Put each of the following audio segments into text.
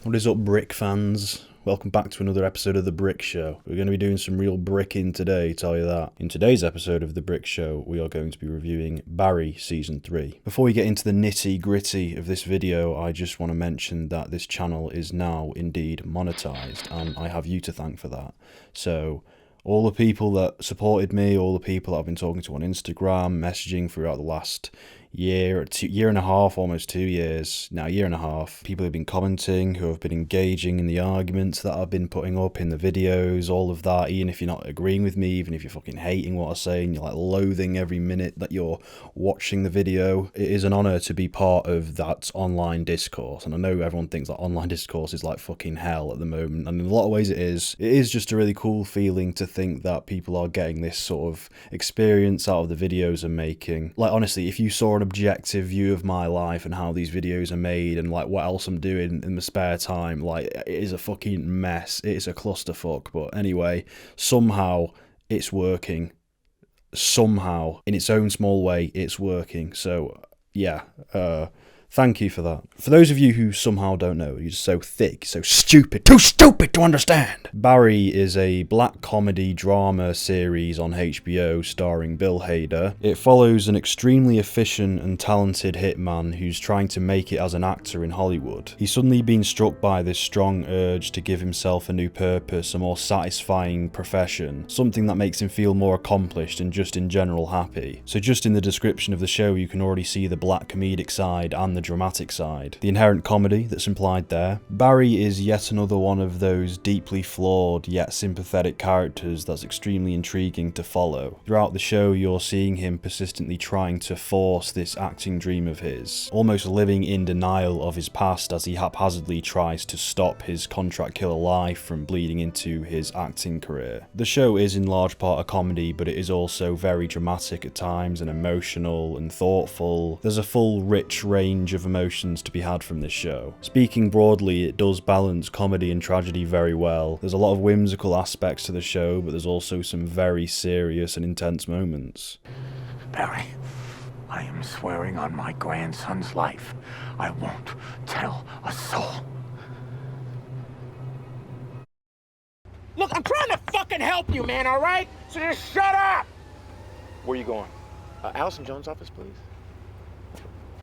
What is up, Brick fans? Welcome back to another episode of The Brick Show. We're going to be doing some real bricking today, tell you that. In today's episode of The Brick Show, we are going to be reviewing Barry Season 3. Before we get into the nitty-gritty of this video, I just want to mention that this channel is now indeed monetized, and I have you to thank for that. So, all the people that supported me, all the people that I've been talking to on Instagram, messaging throughout the last year and a half, almost 2 years, now a year and a half. People who've been commenting, who have been engaging in the arguments that I've been putting up in the videos, all of that, even if you're not agreeing with me, even if you're fucking hating what I say and you're like loathing every minute that you're watching the video. It is an honour to be part of that online discourse, and I know everyone thinks that online discourse is like fucking hell at the moment, and in a lot of ways it is. It is just a really cool feeling to think that people are getting this sort of experience out of the videos I'm making. Like, honestly, if you saw an objective view of my life and how these videos are made and like what else I'm doing in my spare time, like, it is a fucking mess. It is a clusterfuck. But anyway, somehow it's working. Somehow, in its own small way, it's working. So yeah, thank you for that. For those of you who somehow don't know, you're just so thick, so stupid, too stupid to understand. Barry is a black comedy drama series on HBO starring Bill Hader. It follows an extremely efficient and talented hitman who's trying to make it as an actor in Hollywood. He's suddenly been struck by this strong urge to give himself a new purpose, a more satisfying profession, something that makes him feel more accomplished and just in general happy. So just in the description of the show, you can already see the black comedic side and the dramatic side, the inherent comedy that's implied there. Barry is yet another one of those deeply flawed yet sympathetic characters that's extremely intriguing to follow. Throughout the show, you're seeing him persistently trying to force this acting dream of his, almost living in denial of his past as he haphazardly tries to stop his contract killer life from bleeding into his acting career. The show is in large part a comedy, but it is also very dramatic at times and emotional and thoughtful. There's a full rich range of emotions to be had from this show. Speaking broadly, it does balance comedy and tragedy very well. There's a lot of whimsical aspects to the show, but there's also some very serious and intense moments. Barry, I am swearing on my grandson's life, I won't tell a soul. Look, I'm trying to fucking help you, man, all right? So just shut up! Where are you going? Allison Jones' office, please.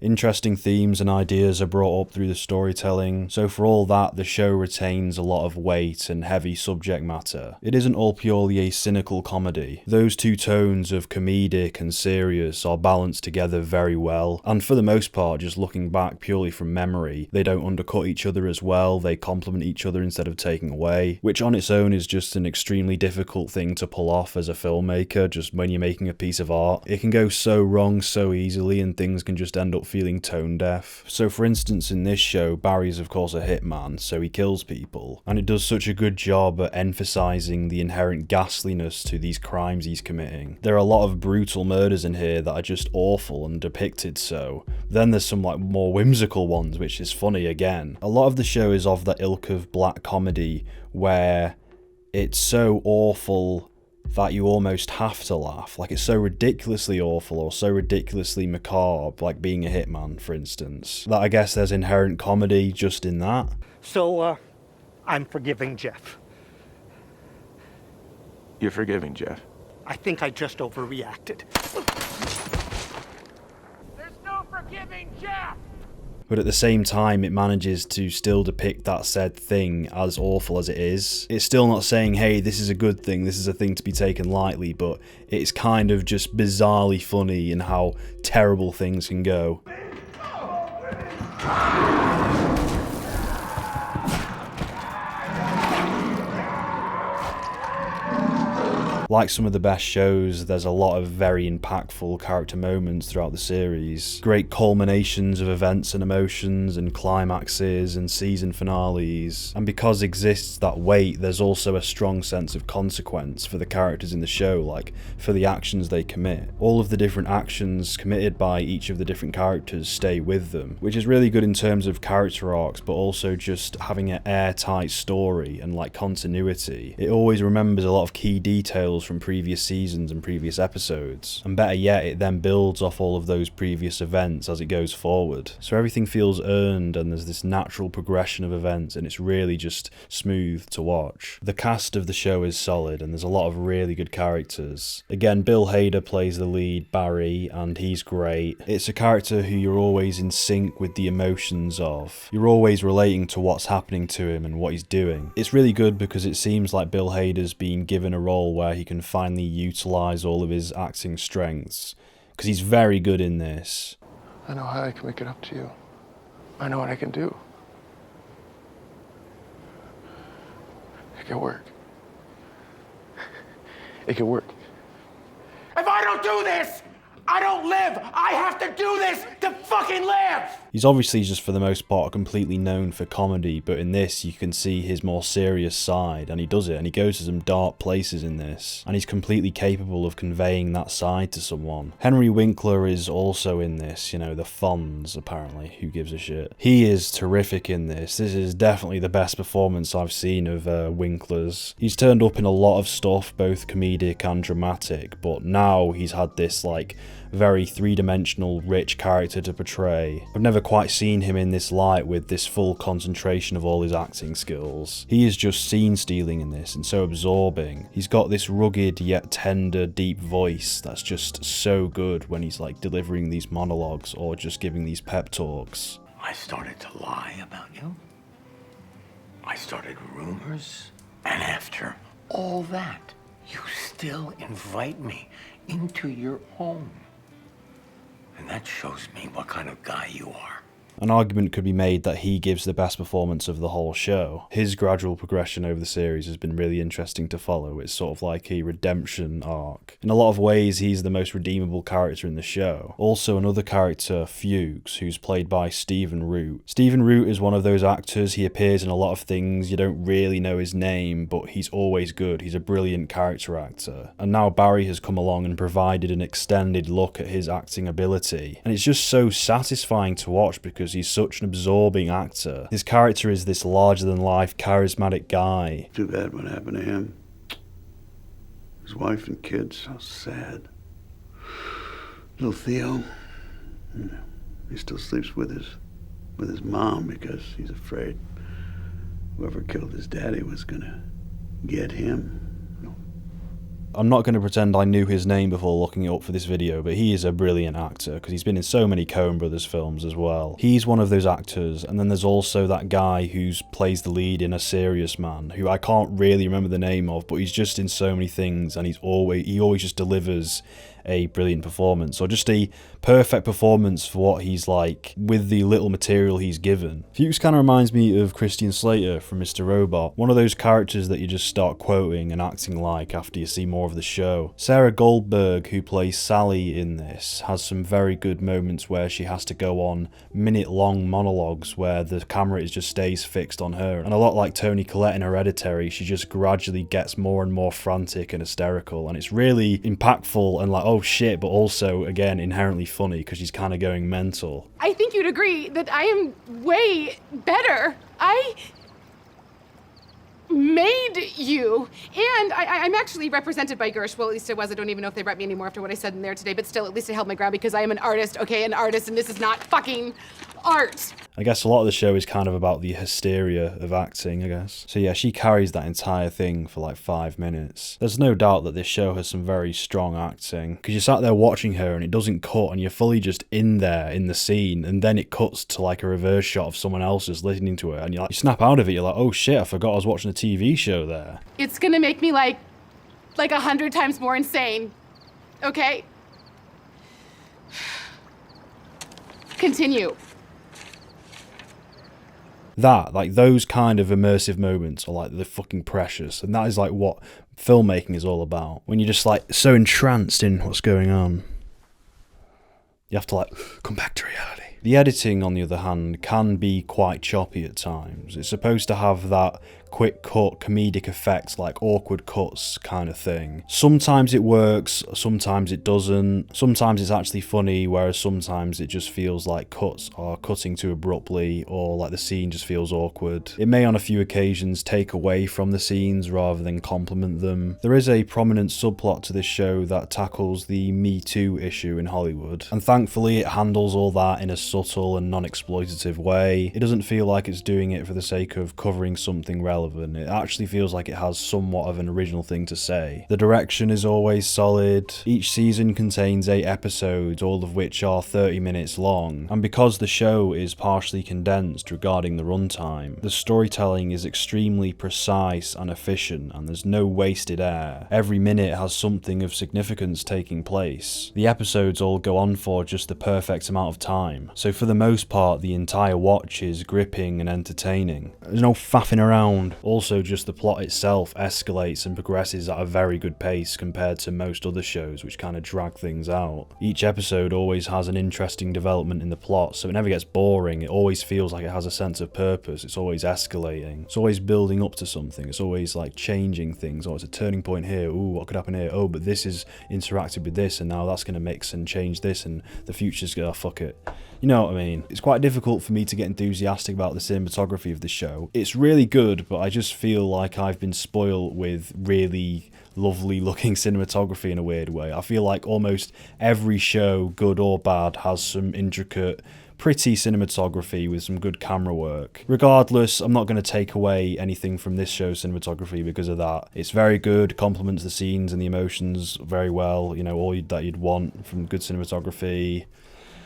Interesting themes and ideas are brought up through the storytelling, so for all that, the show retains a lot of weight and heavy subject matter. It isn't all purely a cynical comedy. Those two tones of comedic and serious are balanced together very well, and for the most part, just looking back purely from memory, they don't undercut each other as well, they complement each other instead of taking away, which on its own is just an extremely difficult thing to pull off as a filmmaker. Just when you're making a piece of art, it can go so wrong so easily and things can just end up feeling tone deaf. So for instance, in this show, Barry's of course a hitman, so he kills people, and it does such a good job at emphasizing the inherent ghastliness to these crimes he's committing. There are a lot of brutal murders in here that are just awful and depicted so. Then there's some like more whimsical ones, which is funny again. A lot of the show is of that ilk of black comedy where it's so awful that you almost have to laugh. Like, it's so ridiculously awful or so ridiculously macabre, like being a hitman, for instance, that I guess there's inherent comedy just in that. So, I'm forgiving Jeff. You're forgiving Jeff. I think I just overreacted. There's no forgiving Jeff! But at the same time, it manages to still depict that said thing as awful as it is. It's still not saying, hey, this is a good thing, this is a thing to be taken lightly, but it's kind of just bizarrely funny in how terrible things can go. Like some of the best shows, there's a lot of very impactful character moments throughout the series. Great culminations of events and emotions and climaxes and season finales. And because exists that weight, there's also a strong sense of consequence for the characters in the show, like for the actions they commit. All of the different actions committed by each of the different characters stay with them, which is really good in terms of character arcs, but also just having an airtight story and like continuity. It always remembers a lot of key details skills from previous seasons and previous episodes. And better yet, it then builds off all of those previous events as it goes forward. So everything feels earned and there's this natural progression of events, and it's really just smooth to watch. The cast of the show is solid and there's a lot of really good characters. Again, Bill Hader plays the lead, Barry, and he's great. It's a character who you're always in sync with the emotions of. You're always relating to what's happening to him and what he's doing. It's really good because it seems like Bill Hader's been given a role where he can finally utilise all of his acting strengths, because he's very good in this. I know how I can make it up to you. I know what I can do. It can work. It can work. If I don't do this, I don't live. I have to do this to fucking live. He's obviously just for the most part completely known for comedy, but in this you can see his more serious side, and he does it, and he goes to some dark places in this, and he's completely capable of conveying that side to someone. Henry Winkler is also in this, you know, the Fonz apparently, who gives a shit. He is terrific in this. This is definitely the best performance I've seen of Winkler's. He's turned up in a lot of stuff, both comedic and dramatic, but now he's had this like very three-dimensional, rich character to portray. I've never quite seen him in this light with this full concentration of all his acting skills. He is just scene-stealing in this and so absorbing. He's got this rugged yet tender, deep voice that's just so good when he's like delivering these monologues or just giving these pep talks. I started to lie about you. I started rumors. And after all that, you still invite me into your home. And that shows me what kind of guy you are. An argument could be made that he gives the best performance of the whole show. His gradual progression over the series has been really interesting to follow. It's sort of like a redemption arc. In a lot of ways, he's the most redeemable character in the show. Also, another character, Fuchs, who's played by Stephen Root. Stephen Root is one of those actors, he appears in a lot of things, you don't really know his name, but he's always good. He's a brilliant character actor. And now Barry has come along and provided an extended look at his acting ability. And it's just so satisfying to watch because he's such an absorbing actor. His character is this larger-than-life, charismatic guy. Too bad what happened to him. His wife and kids, how sad. Little Theo, he still sleeps with his mom because he's afraid whoever killed his daddy was gonna get him. I'm not going to pretend I knew his name before looking it up for this video, but he is a brilliant actor because he's been in so many Coen Brothers films as well. He's one of those actors, and then there's also that guy who plays the lead in A Serious Man, who I can't really remember the name of, but he's just in so many things, and he always just delivers a brilliant performance, or just a perfect performance for what he's like with the little material he's given. Fuchs kind of reminds me of Christian Slater from Mr. Robot, one of those characters that you just start quoting and acting like after you see more of the show. Sarah Goldberg, who plays Sally in this, has some very good moments where she has to go on minute-long monologues where the camera just stays fixed on her, and a lot like Toni Collette in Hereditary, she just gradually gets more and more frantic and hysterical, and it's really impactful and like, oh shit, but also, again, inherently funny because she's kind of going mental. I think you'd agree that I am way better. I made you. And I'm actually represented by Gersh. Well, at least I was. I don't even know if they rep me anymore after what I said in there today, but still, at least I held my ground because I am an artist, okay? An artist, and this is not fucking art. I guess a lot of the show is kind of about the hysteria of acting, I guess. So yeah, she carries that entire thing for like 5 minutes. There's no doubt that this show has some very strong acting, because you're sat there watching her and it doesn't cut and you're fully just in there in the scene, and then it cuts to like a reverse shot of someone else just listening to it, and you snap out of it, you're like, oh shit, I forgot I was watching a TV show there. It's gonna make me like 100 times more insane, okay? Continue. That, like those kind of immersive moments are like the fucking precious, and that is like what filmmaking is all about. When you're just like so entranced in what's going on, you have to like come back to reality. The editing, on the other hand, can be quite choppy at times. It's supposed to have that quick cut comedic effects, like awkward cuts kind of thing. Sometimes it works, sometimes it doesn't. Sometimes it's actually funny, whereas sometimes it just feels like cuts are cutting too abruptly, or like the scene just feels awkward. It may on a few occasions take away from the scenes rather than complement them. There is a prominent subplot to this show that tackles the Me Too issue in Hollywood, and thankfully it handles all that in a subtle and non-exploitative way. It doesn't feel like it's doing it for the sake of covering something relevant. It actually feels like it has somewhat of an original thing to say. The direction is always solid. Each season contains 8 episodes, all of which are 30 minutes long, and because the show is partially condensed regarding the runtime, the storytelling is extremely precise and efficient, and there's no wasted air. Every minute has something of significance taking place. The episodes all go on for just the perfect amount of time, so for the most part the entire watch is gripping and entertaining. There's no faffing around. Also, just the plot itself escalates and progresses at a very good pace compared to most other shows which kind of drag things out. Each episode always has an interesting development in the plot, so it never gets boring. It always feels like it has a sense of purpose. It's always escalating. It's always building up to something. It's always like changing things. Oh, it's a turning point here. Ooh, what could happen here? Oh, but this is interacted with this, and now that's going to mix and change this, and the future's going to fuck it. You know what I mean? It's quite difficult for me to get enthusiastic about the cinematography of the show. It's really good, but I just feel like I've been spoiled with really lovely looking cinematography in a weird way. I feel like almost every show, good or bad, has some intricate, pretty cinematography with some good camera work. Regardless, I'm not going to take away anything from this show's cinematography because of that. It's very good, complements the scenes and the emotions very well, you know, all that you'd want from good cinematography.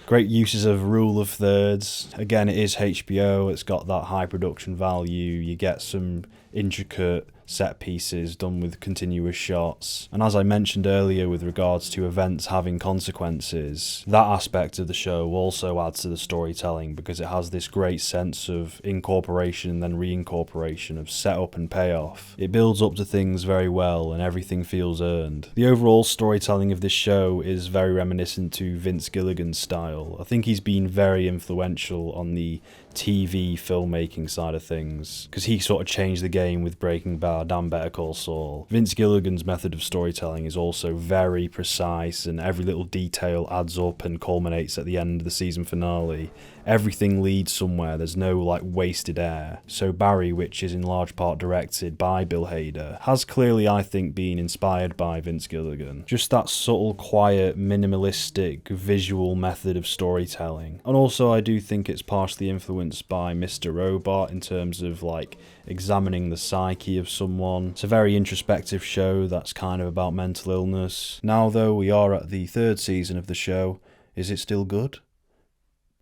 Great uses of rule of thirds. Again, it is HBO, it's got that high production value, you get some intricate set pieces done with continuous shots. And as I mentioned earlier with regards to events having consequences, that aspect of the show also adds to the storytelling because it has this great sense of incorporation and then reincorporation, of setup and payoff. It builds up to things very well and everything feels earned. The overall storytelling of this show is very reminiscent to Vince Gilligan's style. I think he's been very influential on the TV filmmaking side of things because he sort of changed the game with Breaking Bad and Better Call Saul. Vince Gilligan's method of storytelling is also very precise, and every little detail adds up and culminates at the end of the season finale. Everything leads somewhere, there's no like wasted air. So Barry, which is in large part directed by Bill Hader, has clearly, I think, been inspired by Vince Gilligan. Just that subtle, quiet, minimalistic, visual method of storytelling. And also I do think it's partially influenced by Mr. Robot in terms of like examining the psyche of someone. It's a very introspective show that's kind of about mental illness. Now though, we are at the 3rd season of the show. Is it still good?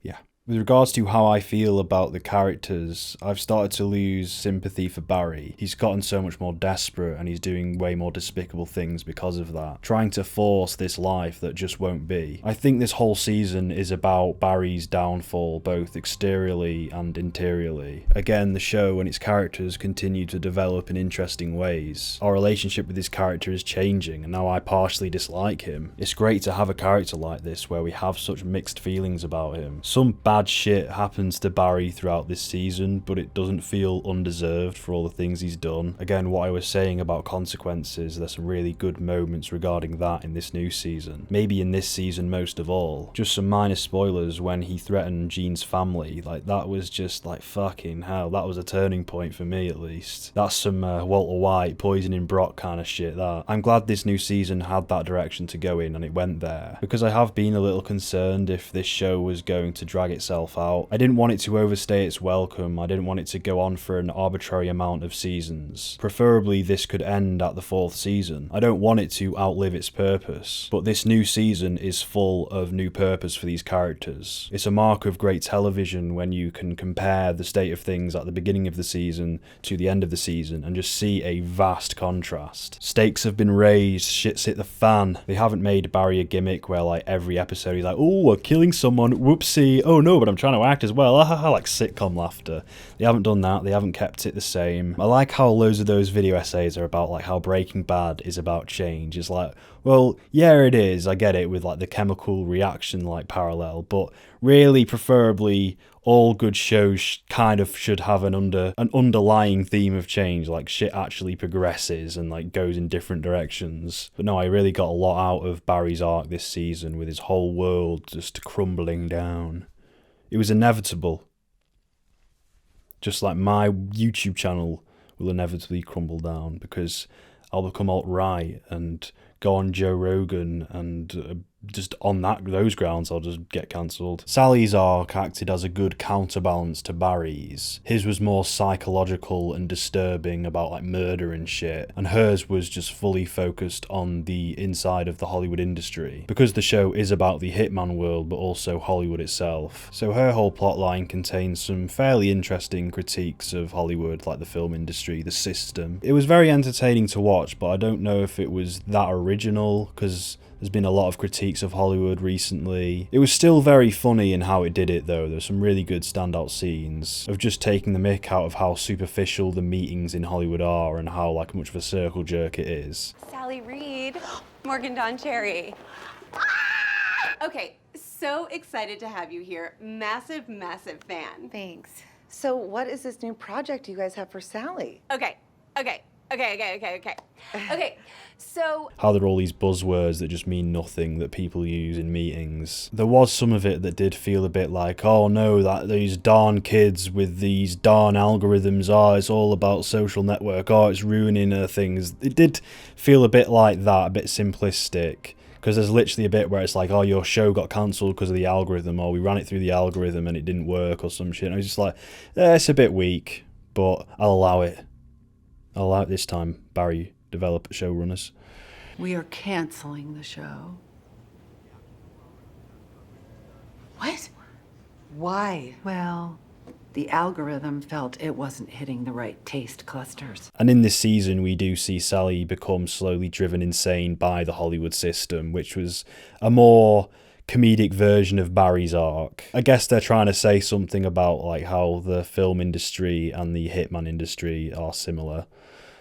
Yeah. With regards to how I feel about the characters, I've started to lose sympathy for Barry. He's gotten so much more desperate and he's doing way more despicable things because of that. Trying to force this life that just won't be. I think this whole season is about Barry's downfall, both exteriorly and interiorly. Again, the show and its characters continue to develop in interesting ways. Our relationship with this character is changing and now I partially dislike him. It's great to have a character like this where we have such mixed feelings about him. Some bad shit happens to Barry throughout this season, but it doesn't feel undeserved for all the things he's done. Again, what I was saying about consequences, there's some really good moments regarding that in this new season. Maybe in this season most of all. Just some minor spoilers when he threatened Jean's family. Like, that was just like fucking hell. That was a turning point for me at least. That's some Walter White poisoning Brock kind of shit, that. I'm glad this new season had that direction to go in and it went there, because I have been a little concerned if this show was going to drag itself out. I didn't want it to overstay its welcome. I didn't want it to go on for an arbitrary amount of seasons. Preferably this could end at the 4th season. I don't want it to outlive its purpose. But this new season is full of new purpose for these characters. It's a mark of great television when you can compare the state of things at the beginning of the season to the end of the season and just see a vast contrast. Stakes have been raised, shit's hit the fan. They haven't made Barry a gimmick where like every episode he's like, oh, we're killing someone, whoopsie, oh no, but I'm trying to act as well, like sitcom laughter. They haven't done that, they haven't kept it the same. I like how loads of those video essays are about like how Breaking Bad is about change. It's like, well, yeah, it is, I get it with like the chemical reaction like parallel, but really preferably all good shows kind of should have an underlying theme of change, like shit actually progresses and like goes in different directions. But no, I really got a lot out of Barry's arc this season, with his whole world just crumbling down. It was inevitable. Just like my YouTube channel will inevitably crumble down, because I'll become alt-right and go on Joe Rogan, and just on those grounds I'll just get cancelled. Sally's arc acted as a good counterbalance to Barry's. His was more psychological and disturbing, about like murder and shit, and hers was just fully focused on the inside of the Hollywood industry, because the show is about the hitman world but also Hollywood itself. So her whole plotline contains some fairly interesting critiques of Hollywood, like the film industry, the system. It was very entertaining to watch, but I don't know if it was that original, because there's been a lot of critiques of Hollywood recently. It was still very funny in how it did it though. There's some really good standout scenes of just taking the mick out of how superficial the meetings in Hollywood are and how like much of a circle jerk it is. Sally Reed, Morgan Don Cherry. Okay, so excited to have you here. Massive, massive fan. Thanks. So what is this new project you guys have for Sally? Okay, so... How there are all these buzzwords that just mean nothing that people use in meetings. There was some of it that did feel a bit like, oh no, that these darn kids with these darn algorithms, it's all about social network, it's ruining things. It did feel a bit like that, a bit simplistic. Because there's literally a bit where it's like, your show got cancelled because of the algorithm, or we ran it through the algorithm and it didn't work, or some shit. And I was just like, it's a bit weak, but I'll allow it. I'll allow it this time, Barry, developer, showrunners. We are canceling the show. What? Why? Well, the algorithm felt it wasn't hitting the right taste clusters. And in this season, we do see Sally become slowly driven insane by the Hollywood system, which was a more comedic version of Barry's arc. I guess they're trying to say something about like how the film industry and the hitman industry are similar.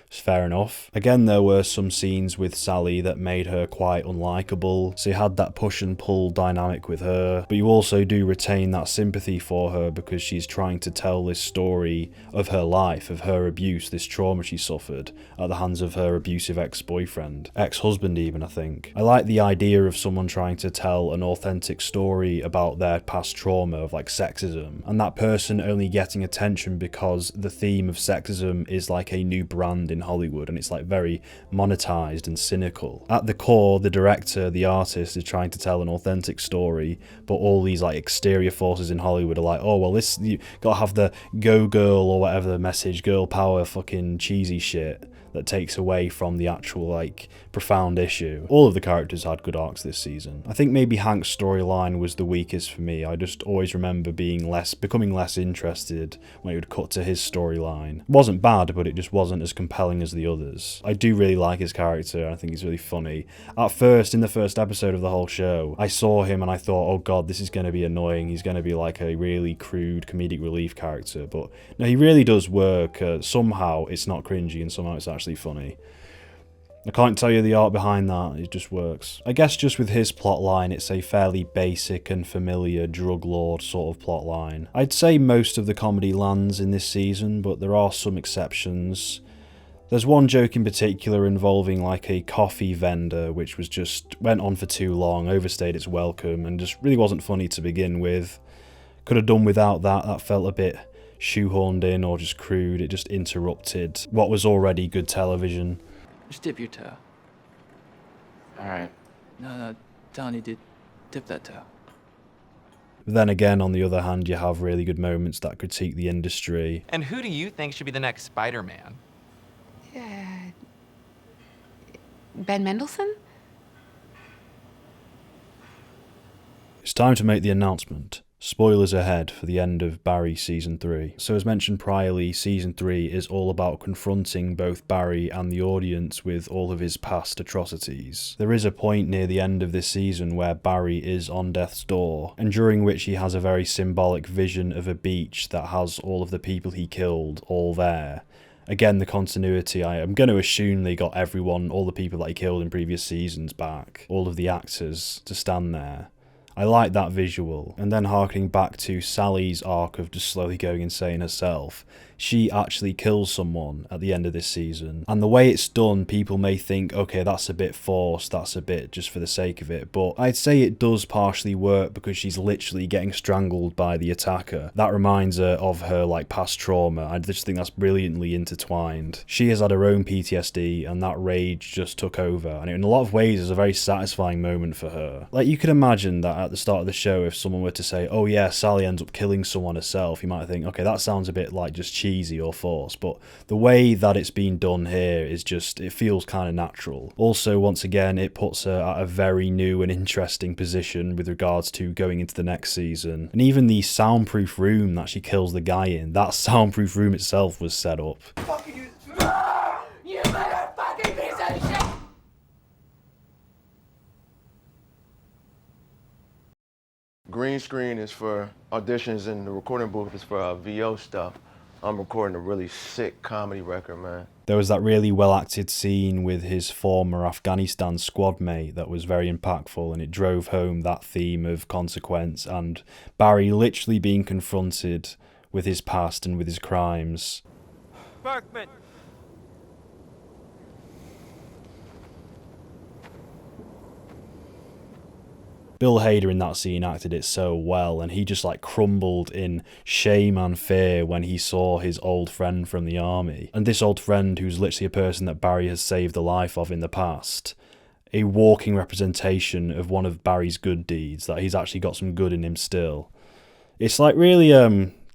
It's fair enough. Again, there were some scenes with Sally that made her quite unlikable, so you had that push and pull dynamic with her, but you also do retain that sympathy for her because she's trying to tell this story of her life, of her abuse, this trauma she suffered at the hands of her abusive ex-boyfriend, ex-husband even, I think. I like the idea of someone trying to tell an authentic story about their past trauma of like sexism, and that person only getting attention because the theme of sexism is like a new brand in Hollywood, and it's like very monetized and cynical. At the core, the director, the artist, is trying to tell an authentic story, but all these like exterior forces in Hollywood are like, this, you gotta have the go girl or whatever the message, girl power fucking cheesy shit that takes away from the actual like profound issue. All of the characters had good arcs this season. I think maybe Hank's storyline was the weakest for me. I just always remember becoming less interested when it would cut to his storyline. It wasn't bad, but it just wasn't as compelling as the others. I do really like his character. I think he's really funny. At first, in the first episode of the whole show, I saw him and I thought, oh god, this is going to be annoying. He's going to be like a really crude comedic relief character. But no, he really does work. Somehow it's not cringy and somehow it's actually funny. I can't tell you the art behind that, it just works. I guess just with his plotline, it's a fairly basic and familiar drug lord sort of plotline. I'd say most of the comedy lands in this season, but there are some exceptions. There's one joke in particular involving like a coffee vendor, which was just went on for too long, overstayed its welcome, and just really wasn't funny to begin with. Could have done without that. That felt a bit shoehorned in or just crude. It just interrupted what was already good television. Just dip your toe. Alright. No, Donnie did dip that toe. Then again, on the other hand, you have really good moments that critique the industry. And who do you think should be the next Spider-Man? Ben Mendelsohn? It's time to make the announcement. Spoilers ahead for the end of Barry Season 3. So as mentioned priorly, Season 3 is all about confronting both Barry and the audience with all of his past atrocities. There is a point near the end of this season where Barry is on death's door, and during which he has a very symbolic vision of a beach that has all of the people he killed all there. Again, the continuity, I am going to assume they got everyone, all the people that he killed in previous seasons back, all of the actors to stand there. I like that visual. And then harkening back to Sally's arc of just slowly going insane herself, she actually kills someone at the end of this season. And the way it's done, people may think, okay, that's a bit forced, that's a bit just for the sake of it. But I'd say it does partially work because she's literally getting strangled by the attacker. That reminds her of her like past trauma. I just think that's brilliantly intertwined. She has had her own PTSD and that rage just took over. And in a lot of ways, it's a very satisfying moment for her. Like, you could imagine that at the start of the show, if someone were to say, oh yeah, Sally ends up killing someone herself, you might think, okay, that sounds a bit like just cheesy or forced. But the way that it's been done here is just, it feels kind of natural. Also, once again, it puts her at a very new and interesting position with regards to going into the next season. And even the soundproof room that she kills the guy in, that soundproof room itself was set up. You better fucking piece of shit! Green screen is for auditions and the recording booth is for VO stuff. I'm recording a really sick comedy record, man. There was that really well acted scene with his former Afghanistan squad mate that was very impactful, and it drove home that theme of consequence and Barry literally being confronted with his past and with his crimes. Berkman! Bill Hader in that scene acted it so well, and he just like crumbled in shame and fear when he saw his old friend from the army. And this old friend, who's literally a person that Barry has saved the life of in the past, a walking representation of one of Barry's good deeds, that he's actually got some good in him still. It's like really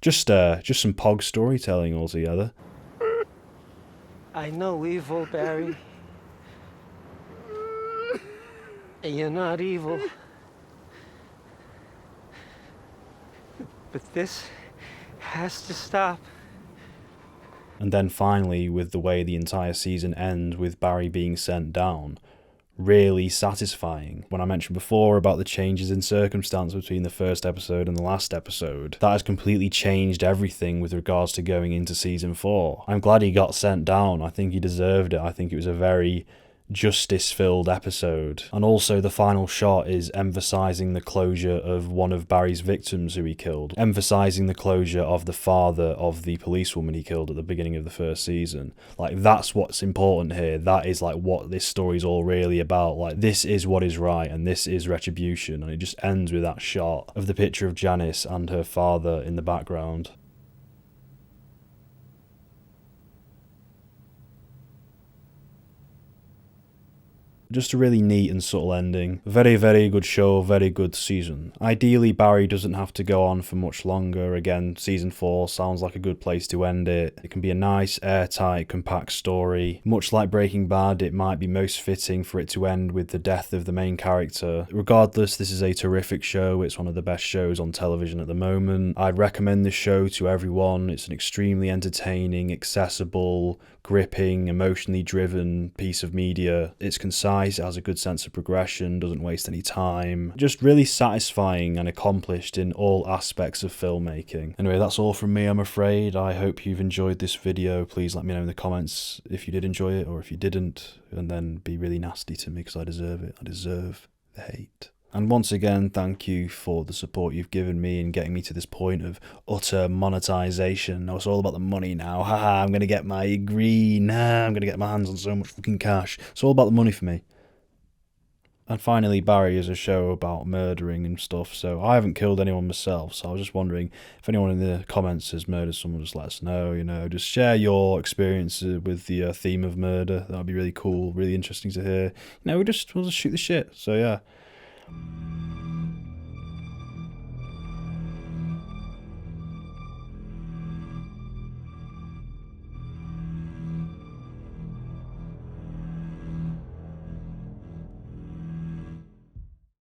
just some pog storytelling altogether. I know evil, Barry. And you're not evil. But this has to stop. And then finally, with the way the entire season ends with Barry being sent down, really satisfying. When I mentioned before about the changes in circumstance between the first episode and the last episode, that has completely changed everything with regards to going into season 4. I'm glad he got sent down. I think he deserved it. I think it was a very justice-filled episode. And also the final shot is emphasising the closure of one of Barry's victims who he killed, emphasising the closure of the father of the policewoman he killed at the beginning of the first season. Like, that's what's important here. That is like what this story's all really about. Like, this is what is right and this is retribution. And it just ends with that shot of the picture of Janice and her father in the background. Just a really neat and subtle ending. Very, very good show, very good season. Ideally, Barry doesn't have to go on for much longer. Again, season 4 sounds like a good place to end it. It can be a nice, airtight, compact story. Much like Breaking Bad, it might be most fitting for it to end with the death of the main character. Regardless, this is a terrific show. It's one of the best shows on television at the moment. I'd recommend this show to everyone. It's an extremely entertaining, accessible, gripping, emotionally driven piece of media. It's concise, it has a good sense of progression, doesn't waste any time. Just really satisfying and accomplished in all aspects of filmmaking. Anyway, that's all from me, I'm afraid. I hope you've enjoyed this video. Please let me know in the comments if you did enjoy it or if you didn't, and then be really nasty to me because I deserve it. I deserve the hate. And once again, thank you for the support you've given me in getting me to this point of utter monetization. Now it's all about the money now. Haha, I'm going to get my green. I'm going to get my hands on so much fucking cash. It's all about the money for me. And finally, Barry is a show about murdering and stuff, so I haven't killed anyone myself, so I was just wondering if anyone in the comments has murdered someone, just let us know, you know, just share your experience with the theme of murder. That would be really cool, really interesting to hear. You know, we'll just shoot the shit, so yeah.